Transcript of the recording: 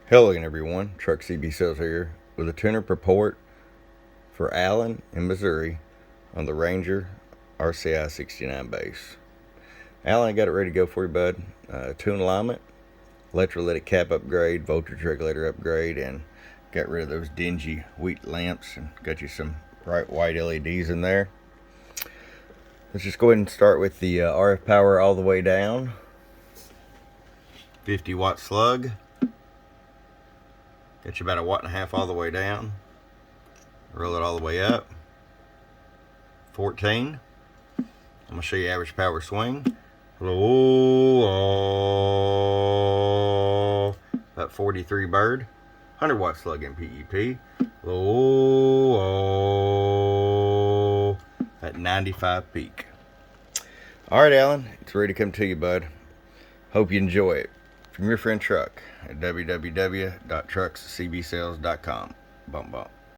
Hello again, everyone. Truck CB Sales here with a tuner report for Allen in Missouri on the Ranger RCI 69 base. Allen, I got it ready to go for you, bud. Tune alignment, electrolytic cap upgrade, voltage regulator upgrade, and got rid of those dingy wheat lamps and got you some bright white LEDs in there. Let's just go ahead and start with the RF power all the way down. 50-watt slug. Got you about 1.5 watts all the way down. Roll it all the way up. 14. I'm going to show you average power swing. Low, about 43 bird. 100-watt slug in PEP. Low, at 95 peak. Alright, Alan, it's ready to come to you, bud. Hope you enjoy it. From your friend Truck at www.truckscbsales.com. Bump bump.